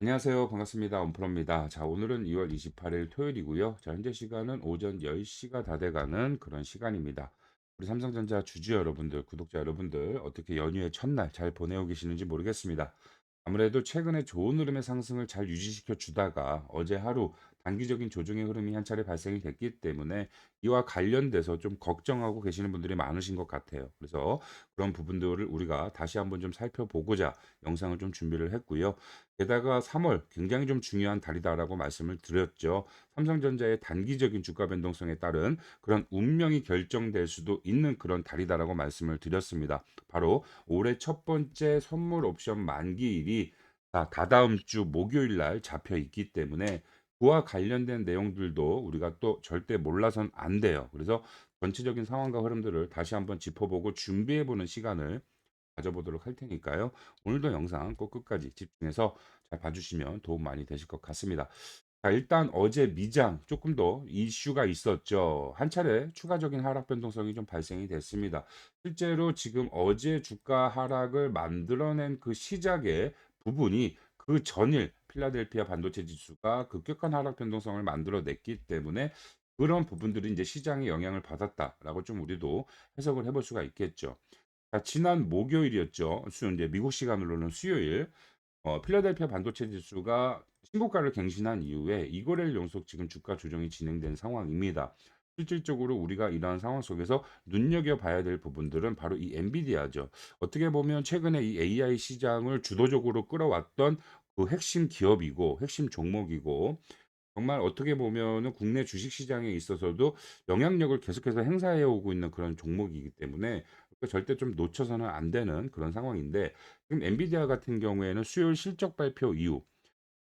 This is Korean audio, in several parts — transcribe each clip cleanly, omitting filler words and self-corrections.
안녕하세요. 반갑습니다. 원프로입니다. 자, 오늘은 2월 28일 토요일이고요. 자, 현재 시간은 오전 10시가 다 돼가는 그런 시간입니다. 우리 삼성전자 주주 여러분들, 구독자 여러분들, 어떻게 연휴의 첫날 잘 보내고 계시는지 모르겠습니다. 아무래도 최근에 좋은 흐름의 상승을 잘 유지시켜 주다가 어제 하루 단기적인 조정의 흐름이 한 차례 발생이 됐기 때문에 이와 관련돼서 좀 걱정하고 계시는 분들이 많으신 것 같아요. 그래서 그런 부분들을 우리가 다시 한번 좀 살펴보고자 영상을 좀 준비를 했고요. 게다가 3월 굉장히 좀 중요한 달이다라고 말씀을 드렸죠. 삼성전자의 단기적인 주가 변동성에 따른 그런 운명이 결정될 수도 있는 그런 달이다라고 말씀을 드렸습니다. 바로 올해 첫 번째 선물 옵션 만기일이 다다음 주 목요일 날 잡혀 있기 때문에 그와 관련된 내용들도 우리가 또 절대 몰라선 안 돼요. 그래서 전체적인 상황과 흐름들을 다시 한번 짚어보고 준비해보는 시간을 가져보도록 할 테니까요. 오늘도 영상 꼭 끝까지 집중해서 잘 봐주시면 도움 많이 되실 것 같습니다. 자, 일단 어제 미장 조금 더 이슈가 있었죠. 한 차례 추가적인 하락 변동성이 좀 발생이 됐습니다. 실제로 지금 어제 주가 하락을 만들어낸 그 시작의 부분이 그 전일 필라델피아 반도체 지수가 급격한 하락 변동성을 만들어냈기 때문에 그런 부분들이 이제 시장에 영향을 받았다라고 좀 우리도 해석을 해볼 수가 있겠죠. 자, 지난 목요일이었죠. 이제 미국 시간으로는 수요일, 필라델피아 반도체 지수가 신고가를 갱신한 이후에 이거래일 연속 지금 주가 조정이 진행된 상황입니다. 실질적으로 우리가 이러한 상황 속에서 눈여겨봐야 될 부분들은 바로 이 엔비디아죠. 어떻게 보면 최근에 이 AI 시장을 주도적으로 끌어왔던 그 핵심 기업이고 핵심 종목이고 정말 어떻게 보면은 국내 주식 시장에 있어서도 영향력을 계속해서 행사해 오고 있는 그런 종목이기 때문에 절대 좀 놓쳐서는 안 되는 그런 상황인데 지금 엔비디아 같은 경우에는 수요일 실적 발표 이후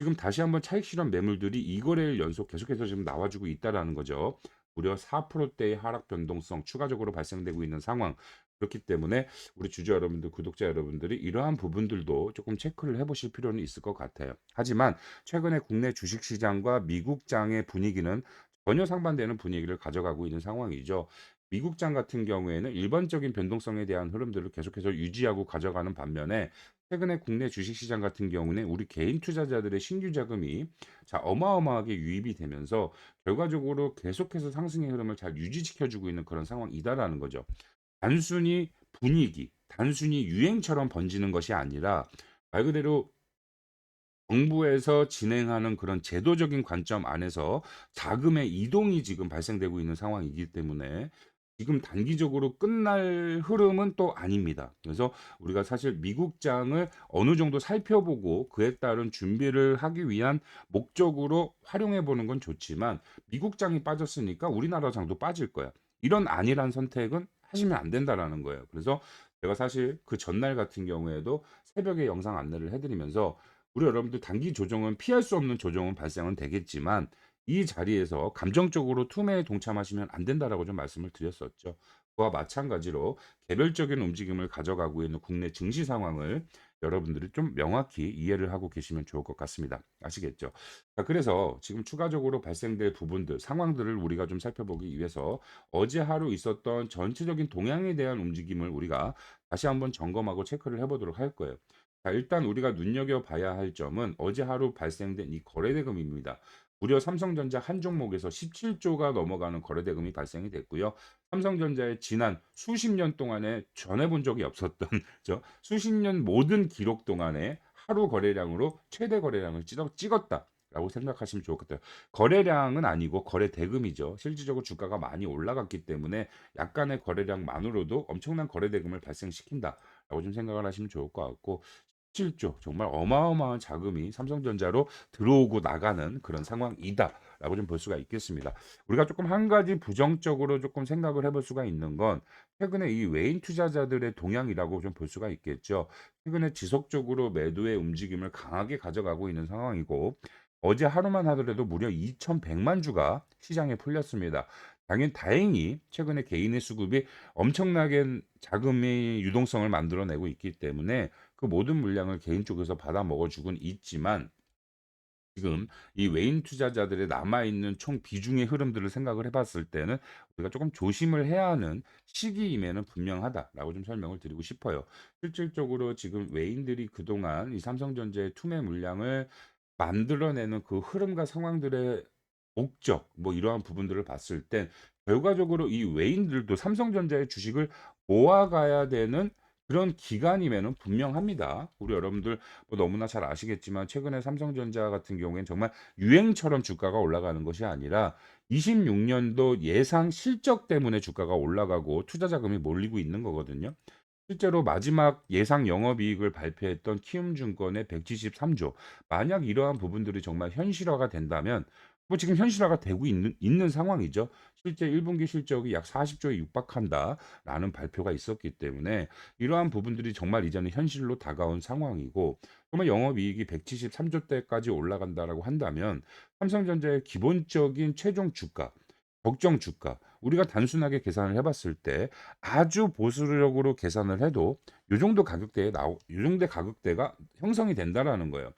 지금 다시 한번 차익 실현 매물들이 2거래일 연속 계속해서 지금 나와주고 있다라는 거죠. 무려 4%대의 하락 변동성 추가적으로 발생되고 있는 상황. 그렇기 때문에 우리 주주 여러분들, 구독자 여러분들이 이러한 부분들도 조금 체크를 해보실 필요는 있을 것 같아요. 하지만 최근에 국내 주식시장과 미국장의 분위기는 전혀 상반되는 분위기를 가져가고 있는 상황이죠. 미국장 같은 경우에는 일반적인 변동성에 대한 흐름들을 계속해서 유지하고 가져가는 반면에 최근에 국내 주식시장 같은 경우는 우리 개인 투자자들의 신규 자금이 어마어마하게 유입이 되면서 결과적으로 계속해서 상승의 흐름을 잘 유지시켜 주고 있는 그런 상황이다라는 거죠. 단순히 분위기, 단순히 유행처럼 번지는 것이 아니라 말 그대로 정부에서 진행하는 그런 제도적인 관점 안에서 자금의 이동이 지금 발생되고 있는 상황이기 때문에 지금 단기적으로 끝날 흐름은 또 아닙니다. 그래서 우리가 사실 미국장을 어느 정도 살펴보고 그에 따른 준비를 하기 위한 목적으로 활용해 보는 건 좋지만 미국장이 빠졌으니까 우리나라 장도 빠질 거야. 이런 안일한 선택은 하시면 안 된다라는 거예요. 그래서 제가 사실 그 전날 같은 경우에도 새벽에 영상 안내를 해드리면서 우리 여러분들 단기 조정은 피할 수 없는 조정은 발생은 되겠지만 이 자리에서 감정적으로 투매에 동참하시면 안 된다라고 좀 말씀을 드렸었죠. 그와 마찬가지로 개별적인 움직임을 가져가고 있는 국내 증시 상황을 여러분들이 좀 명확히 이해를 하고 계시면 좋을 것 같습니다. 아시겠죠? 자, 그래서 지금 추가적으로 발생될 부분들, 상황들을 우리가 좀 살펴보기 위해서 어제 하루 있었던 전체적인 동향에 대한 움직임을 우리가 다시 한번 점검하고 체크를 해보도록 할 거예요. 자, 일단 우리가 눈여겨봐야 할 점은 어제 하루 발생된 이 거래대금입니다. 무려 삼성전자 한 종목에서 17조가 넘어가는 거래대금이 발생이 됐고요. 삼성전자의 지난 수십 년 동안에 전해 본 적이 없었던 수십 년 모든 기록 동안에 하루 거래량으로 최대 거래량을 찍었다라고 생각하시면 좋을 것 같아요. 거래량은 아니고 거래 대금이죠. 실질적으로 주가가 많이 올라갔기 때문에 약간의 거래량만으로도 엄청난 거래 대금을 발생시킨다라고 좀 생각을 하시면 좋을 것 같고 17조 정말 어마어마한 자금이 삼성전자로 들어오고 나가는 그런 상황이다라고 좀 볼 수가 있겠습니다. 우리가 조금 한 가지 부정적으로 조금 생각을 해볼 수가 있는 건 최근에 이 외인 투자자들의 동향이라고 좀 볼 수가 있겠죠. 최근에 지속적으로 매도의 움직임을 강하게 가져가고 있는 상황이고 어제 하루만 하더라도 무려 2,100만 주가 시장에 풀렸습니다. 다행히 최근에 개인의 수급이 엄청나게 자금의 유동성을 만들어내고 있기 때문에 그 모든 물량을 개인 쪽에서 받아 먹어주곤 있지만 지금 이 외인 투자자들의 남아있는 총 비중의 흐름들을 생각을 해봤을 때는 우리가 조금 조심을 해야 하는 시기임에는 분명하다라고 좀 설명을 드리고 싶어요. 실질적으로 지금 외인들이 그동안 이 삼성전자의 투매 물량을 만들어내는 그 흐름과 상황들의 목적 뭐 이러한 부분들을 봤을 땐 결과적으로 이 외인들도 삼성전자의 주식을 모아가야 되는 그런 기간임에는 분명합니다. 우리 여러분들 뭐 너무나 잘 아시겠지만 최근에 삼성전자 같은 경우에는 정말 유행처럼 주가가 올라가는 것이 아니라 26 년도 예상 실적 때문에 주가가 올라가고 투자 자금이 몰리고 있는 거거든요. 실제로 마지막 예상 영업이익을 발표했던 키움증권의 173조, 만약 이러한 부분들이 정말 현실화가 된다면 뭐 지금 현실화가 되고 있는 상황이죠. 실제 1 분기 실적이 약 40조에 육박한다라는 발표가 있었기 때문에 이러한 부분들이 정말 이제는 현실로 다가온 상황이고, 정말 영업이익이 173조 대까지 올라간다라고 한다면 삼성전자의 기본적인 최종 주가, 적정 주가, 우리가 단순하게 계산을 해 봤을 때 아주 보수적으로 계산을 해도 요 정도 가격대가 형성이 된다라는 거예요.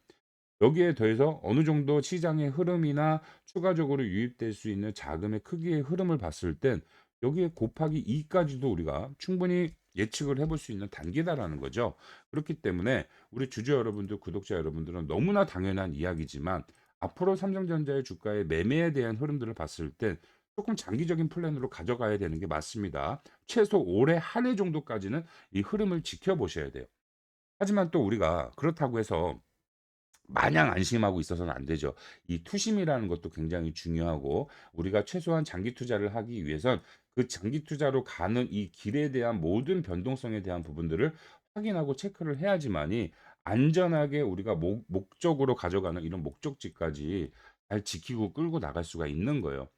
여기에 더해서 어느 정도 시장의 흐름이나 추가적으로 유입될 수 있는 자금의 크기의 흐름을 봤을 땐 여기에 곱하기 2 까지도 우리가 충분히 예측을 해볼 수 있는 단계다라는 거죠. 그렇기 때문에 우리 주주 여러분들, 구독자 여러분들은 너무나 당연한 이야기지만 앞으로 삼성전자의 주가의 매매에 대한 흐름들을 봤을 땐 조금 장기적인 플랜으로 가져가야 되는 게 맞습니다. 최소 올해 한 해 정도까지는 이 흐름을 지켜보셔야 돼요. 하지만 또 우리가 그렇다고 해서 마냥 안심하고 있어서는 안 되죠. 이 투심이라는 것도 굉장히 중요하고, 우리가 최소한 장기 투자를 하기 위해선 그 장기 투자로 가는 이 길에 대한 모든 변동성에 대한 부분들을 확인하고 체크를 해야지만이 안전하게 우리가 목적으로 가져가는 이런 목적지까지 잘 지키고 끌고 나갈 수가 있는 거예요.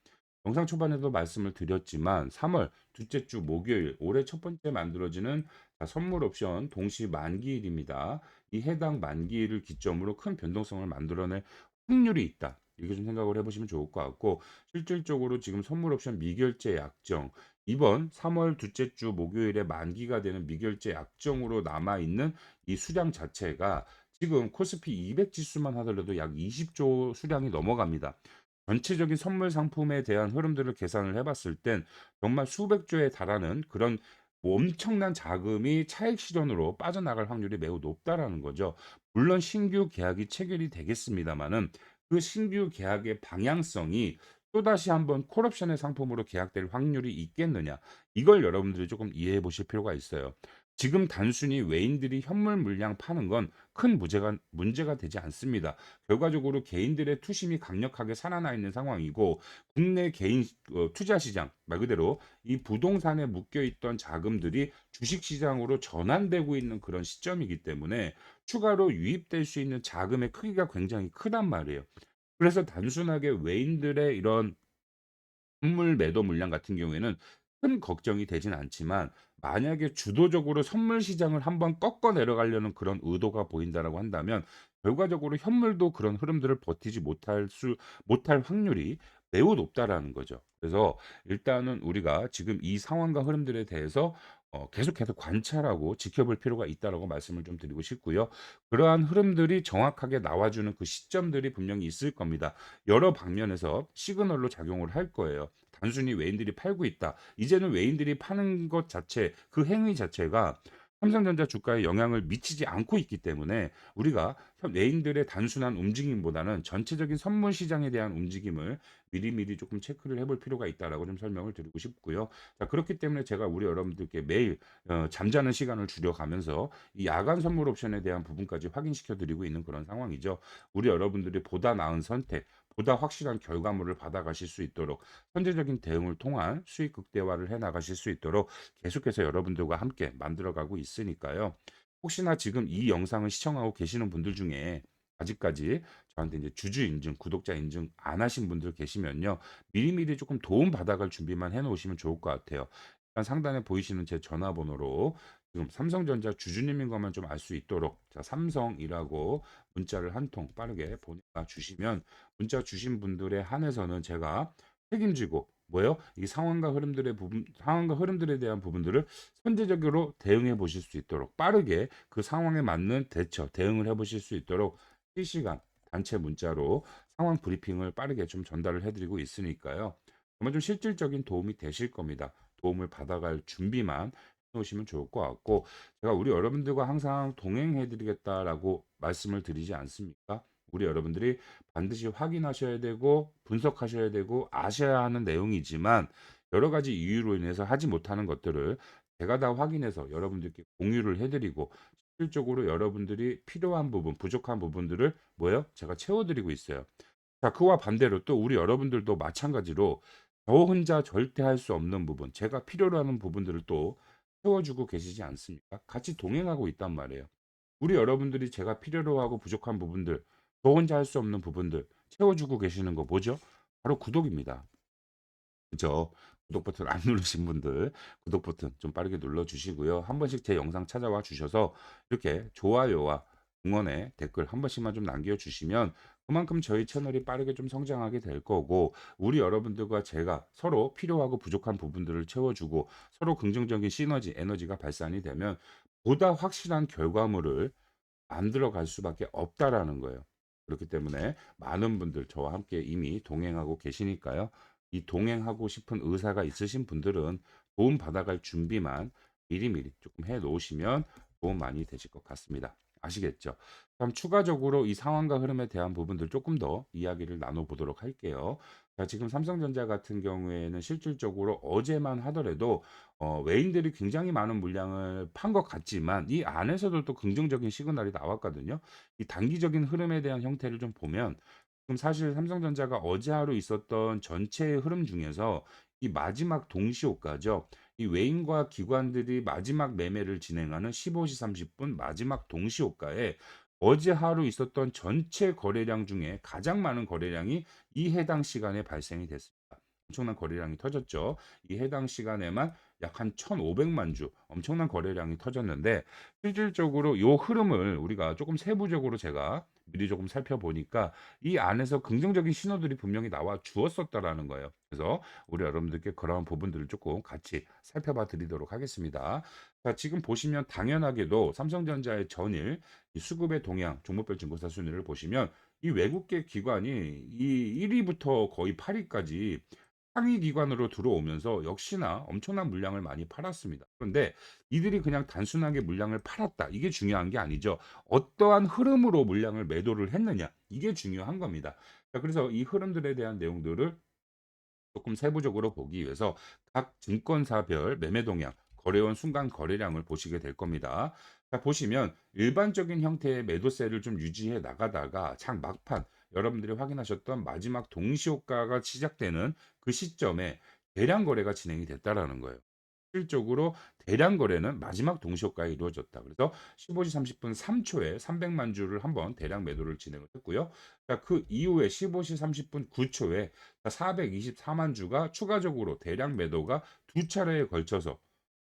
영상 초반에도 말씀을 드렸지만 3월 둘째 주 목요일 올해 첫 번째 만들어지는 선물 옵션 동시 만기일입니다. 이 해당 만기일을 기점으로 큰 변동성을 만들어낼 확률이 있다. 이렇게 좀 생각을 해보시면 좋을 것 같고, 실질적으로 지금 선물 옵션 미결제 약정, 이번 3월 둘째 주 목요일에 만기가 되는 미결제 약정으로 남아있는 이 수량 자체가 지금 코스피 200 지수만 하더라도 약 20조 수량이 넘어갑니다. 전체적인 선물 상품에 대한 흐름들을 계산을 해 봤을 땐 정말 수백 조에 달하는 그런 뭐 엄청난 자금이 차익 실현으로 빠져나갈 확률이 매우 높다라는 거죠. 물론 신규 계약이 체결이 되겠습니다마는 그 신규 계약의 방향성이 또다시 한번 콜옵션의 상품으로 계약될 확률이 있겠느냐. 이걸 여러분들이 조금 이해해 보실 필요가 있어요. 지금 단순히 외인들이 현물 물량 파는 건 큰 문제가 되지 않습니다. 결과적으로 개인들의 투심이 강력하게 살아나 있는 상황이고, 국내 개인 투자 시장 말 그대로 이 부동산에 묶여 있던 자금들이 주식 시장으로 전환되고 있는 그런 시점이기 때문에 추가로 유입될 수 있는 자금의 크기가 굉장히 크단 말이에요. 그래서 단순하게 외인들의 이런 선물 매도 물량 같은 경우에는 큰 걱정이 되진 않지만, 만약에 주도적으로 선물 시장을 한번 꺾어 내려가려는 그런 의도가 보인다라고 한다면 결과적으로 현물도 그런 흐름들을 버티지 못할 확률이 매우 높다라는 거죠. 그래서 일단은 우리가 지금 이 상황과 흐름들에 대해서 계속해서 관찰하고 지켜볼 필요가 있다라고 말씀을 좀 드리고 싶고요. 그러한 흐름들이 정확하게 나와주는 그 시점들이 분명히 있을 겁니다. 여러 방면에서 시그널로 작용을 할 거예요. 단순히 외인들이 팔고 있다. 이제는 외인들이 파는 것 자체, 그 행위 자체가 삼성전자 주가에 영향을 미치지 않고 있기 때문에 우리가 외인들의 단순한 움직임보다는 전체적인 선물 시장에 대한 움직임을 미리미리 조금 체크를 해볼 필요가 있다라고 좀 설명을 드리고 싶고요. 자, 그렇기 때문에 제가 우리 여러분들께 매일 잠자는 시간을 줄여가면서 이 야간 선물 옵션에 대한 부분까지 확인시켜 드리고 있는 그런 상황이죠. 우리 여러분들이 보다 나은 선택, 보다 확실한 결과물을 받아가실 수 있도록 선제적인 대응을 통한 수익 극대화를 해 나가실 수 있도록 계속해서 여러분들과 함께 만들어가고 있으니까요. 혹시나 지금 이 영상을 시청하고 계시는 분들 중에 아직까지 저한테 이제 주주 인증, 구독자 인증 안 하신 분들 계시면요. 미리미리 조금 도움 받아갈 준비만 해 놓으시면 좋을 것 같아요. 일단 상단에 보이시는 제 전화번호로 지금 삼성전자 주주님인 것만 좀 알 수 있도록 자, 삼성이라고 문자를 한 통 빠르게 보내가 주시면, 문자 주신 분들에 한해서는 제가 책임지고 뭐예요? 이 상황과 흐름들에 대한 부분들을 선제적으로 대응해 보실 수 있도록 빠르게 그 상황에 맞는 대응을 해 보실 수 있도록 실시간 단체 문자로 상황 브리핑을 빠르게 좀 전달을 해 드리고 있으니까요. 정말 좀 실질적인 도움이 되실 겁니다. 도움을 받아갈 준비만 해 놓으시면 좋을 것 같고, 제가 우리 여러분들과 항상 동행해 드리겠다라고 말씀을 드리지 않습니까? 우리 여러분들이 반드시 확인하셔야 되고 분석하셔야 되고 아셔야 하는 내용이지만 여러 가지 이유로 인해서 하지 못하는 것들을 제가 다 확인해서 여러분들께 공유를 해 드리고 실질적으로 여러분들이 필요한 부분, 부족한 부분들을 뭐예요? 제가 채워 드리고 있어요. 자, 그와 반대로 또 우리 여러분들도 마찬가지로 저 혼자 절대 할 수 없는 부분, 제가 필요로 하는 부분들을 또 채워주고 계시지 않습니까? 같이 동행하고 있단 말이에요. 우리 여러분들이 제가 필요로 하고 부족한 부분들, 저 혼자 할 수 없는 부분들 채워주고 계시는 거 뭐죠? 바로 구독입니다. 그죠? 구독 버튼 안 누르신 분들 구독 버튼 좀 빠르게 눌러 주시고요. 한 번씩 제 영상 찾아와 주셔서 이렇게 좋아요와 응원의 댓글 한 번씩만 좀 남겨 주시면 그만큼 저희 채널이 빠르게 좀 성장하게 될 거고 우리 여러분들과 제가 서로 필요하고 부족한 부분들을 채워주고 서로 긍정적인 시너지, 에너지가 발산이 되면 보다 확실한 결과물을 만들어 갈 수밖에 없다라는 거예요. 그렇기 때문에 많은 분들 저와 함께 이미 동행하고 계시니까요. 이 동행하고 싶은 의사가 있으신 분들은 도움 받아갈 준비만 미리미리 조금 해 놓으시면 도움 많이 되실 것 같습니다. 아시겠죠? 그럼 추가적으로 이 상황과 흐름에 대한 부분들 조금 더 이야기를 나눠 보도록 할게요. 자, 지금 삼성전자 같은 경우에는 실질적으로 어제만 하더라도 외인들이 굉장히 많은 물량을 판 것 같지만 이 안에서도 또 긍정적인 시그널이 나왔거든요. 이 단기적인 흐름에 대한 형태를 좀 보면 지금 사실 삼성전자가 어제 하루 있었던 전체의 흐름 중에서 이 마지막 동시효과죠. 이 외인과 기관들이 마지막 매매를 진행하는 15시 30분 마지막 동시효과에 어제 하루 있었던 전체 거래량 중에 가장 많은 거래량이 이 해당 시간에 발생이 됐습니다. 엄청난 거래량이 터졌죠. 이 해당 시간에만 약 한 1,500만 주 엄청난 거래량이 터졌는데 실질적으로 요 흐름을 우리가 조금 세부적으로 제가 미리 조금 살펴보니까 이 안에서 긍정적인 신호들이 분명히 나와 주었었다라는 거예요. 그래서 우리 여러분들께 그러한 부분들을 조금 같이 살펴봐 드리도록 하겠습니다. 자, 지금 보시면 당연하게도 삼성전자의 전일 이 수급의 동향, 종목별 증거사 순위를 보시면 이 외국계 기관이 이 1 위부터 거의 8 위까지 상위 기관으로 들어오면서 역시나 엄청난 물량을 많이 팔았습니다. 그런데 이들이 그냥 단순하게 물량을 팔았다. 이게 중요한 게 아니죠. 어떠한 흐름으로 물량을 매도를 했느냐. 이게 중요한 겁니다. 자, 그래서 이 흐름들에 대한 내용들을 조금 세부적으로 보기 위해서 각 증권사별 매매 동향, 거래원 순간 거래량을 보시게 될 겁니다. 자, 보시면 일반적인 형태의 매도세를 좀 유지해 나가다가 장 막판 여러분들이 확인하셨던 마지막 동시효과가 시작되는 그 시점에 대량 거래가 진행이 됐다라는 거예요. 실질적으로 대량 거래는 마지막 동시효과에 이루어졌다. 그래서 15시 30분 3초에 300만 주를 한번 대량 매도를 진행을 했고요. 자, 그 이후에 15시 30분 9초에 424만 주가 추가적으로 대량 매도가 두 차례에 걸쳐서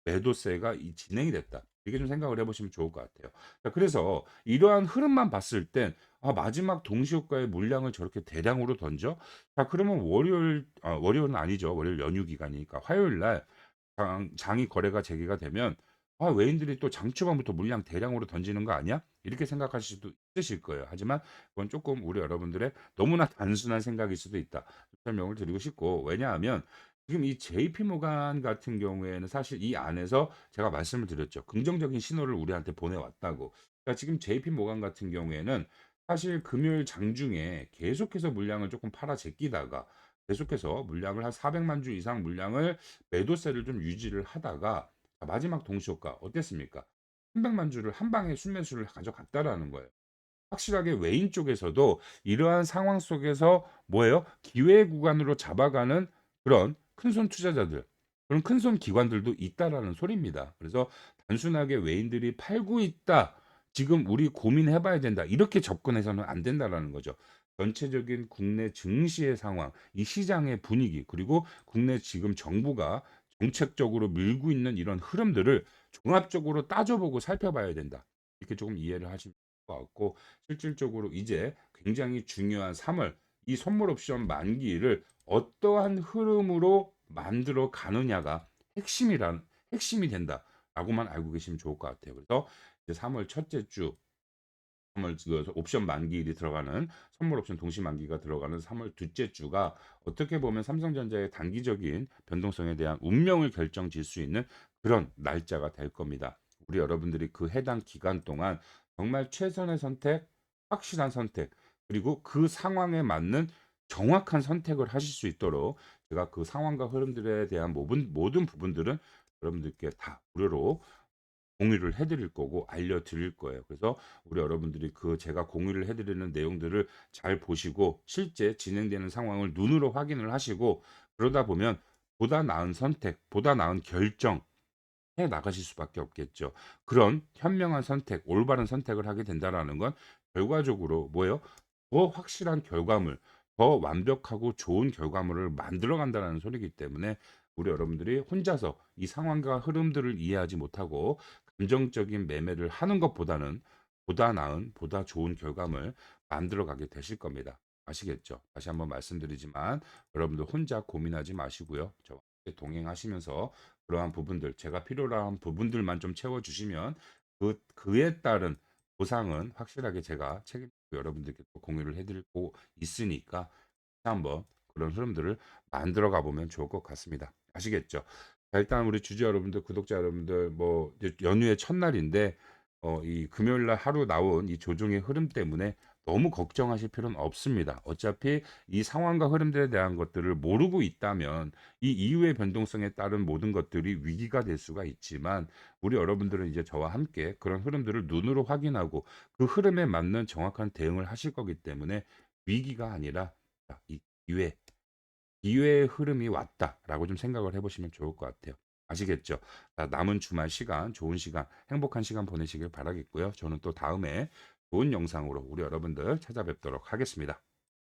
매도세가 진행이 됐다. 이렇게 좀 생각을 해보시면 좋을 것 같아요. 자, 그래서 이러한 흐름만 봤을 땐 마지막 동시효과의 물량을 저렇게 대량으로 던져? 자, 그러면 월요일은 아니죠. 월요일 연휴 기간이니까 화요일 날 장이 거래가 재개가 되면 외인들이 또 장 초반부터 물량 대량으로 던지는 거 아니야? 이렇게 생각하실 수도 있으실 거예요. 하지만 그건 조금 우리 여러분들의 너무나 단순한 생각일 수도 있다. 설명을 드리고 싶고 왜냐하면 지금 이 JP 모간 같은 경우에는 사실 이 안에서 제가 말씀을 드렸죠. 긍정적인 신호를 우리한테 보내왔다고. 그러니까 지금 JP 모간 같은 경우에는 사실 금요일 장중에 계속해서 물량을 조금 팔아 제끼다가 계속해서 물량을 한 400만 주 이상 물량을 매도세를 좀 유지를 하다가 마지막 동시효과 어땠습니까? 300만 주를 한 방에 순매수를 가져갔다라는 거예요. 확실하게 외인 쪽에서도 이러한 상황 속에서 뭐예요? 기회 구간으로 잡아가는 그런 큰손 투자자들, 그런 큰손 기관들도 있다라는 소리입니다. 그래서 단순하게 외인들이 팔고 있다. 지금 우리 고민해 봐야 된다. 이렇게 접근해서는 안 된다라는 거죠. 전체적인 국내 증시의 상황, 이 시장의 분위기, 그리고 국내 지금 정부가 정책적으로 밀고 있는 이런 흐름들을 종합적으로 따져보고 살펴봐야 된다. 이렇게 조금 이해를 하시면 될 것 같고 실질적으로 이제 굉장히 중요한 3월 이 선물 옵션 만기를 어떠한 흐름으로 만들어 가느냐가 핵심이 된다라고만 알고 계시면 좋을 것 같아요. 그래서 이제 3월 첫째 주 3월 그 옵션 만기일이 들어가는 선물 옵션 동시 만기가 들어가는 3월 둘째 주가 어떻게 보면 삼성전자의 단기적인 변동성에 대한 운명을 결정질 수 있는 그런 날짜가 될 겁니다. 우리 여러분들이 그 해당 기간 동안 정말 최선의 선택, 확실한 선택, 그리고 그 상황에 맞는 정확한 선택을 하실 수 있도록 제가 그 상황과 흐름들에 대한 모든 부분들은 여러분들께 다 무료로 공유를 해 드릴 거고 알려 드릴 거예요. 그래서 우리 여러분들이 그 제가 공유를 해 드리는 내용들을 잘 보시고 실제 진행되는 상황을 눈으로 확인을 하시고 그러다 보면 보다 나은 선택, 보다 나은 결정 해 나가실 수밖에 없겠죠. 그런 현명한 선택, 올바른 선택을 하게 된다라는 건 결과적으로 뭐예요? 더 확실한 결과물, 더 완벽하고 좋은 결과물을 만들어 간다라는 소리이기 때문에 우리 여러분들이 혼자서 이 상황과 흐름들을 이해하지 못하고 감정적인 매매를 하는 것보다는 보다 나은, 보다 좋은 결과물 만들어 가게 되실 겁니다. 아시겠죠? 다시 한번 말씀드리지만 여러분들 혼자 고민하지 마시고요. 저와 함께 동행하시면서 그러한 부분들 제가 필요로 한 부분들만 좀 채워 주시면 그에 따른 보상은 확실하게 제가 책임지고 여러분들께 또 공유를 해 드리고 있으니까 한번 그런 흐름들을 만들어 가 보면 좋을 것 같습니다. 아시겠죠? 자 일단 우리 주주 여러분들, 구독자 여러분들 뭐 이제 연휴의 첫날인데 이 금요일 날 하루 나온 이 조정의 흐름 때문에 너무 걱정하실 필요는 없습니다. 어차피 이 상황과 흐름들에 대한 것들을 모르고 있다면 이 이후의 변동성에 따른 모든 것들이 위기가 될 수가 있지만 우리 여러분들은 이제 저와 함께 그런 흐름들을 눈으로 확인하고 그 흐름에 맞는 정확한 대응을 하실 거기 때문에 위기가 아니라 이 기회, 기회의 흐름이 왔다라고 좀 생각을 해보시면 좋을 것 같아요. 아시겠죠? 자, 남은 주말 시간, 좋은 시간, 행복한 시간 보내시길 바라겠고요. 저는 또 다음에 좋은 영상으로 우리 여러분들 찾아뵙도록 하겠습니다.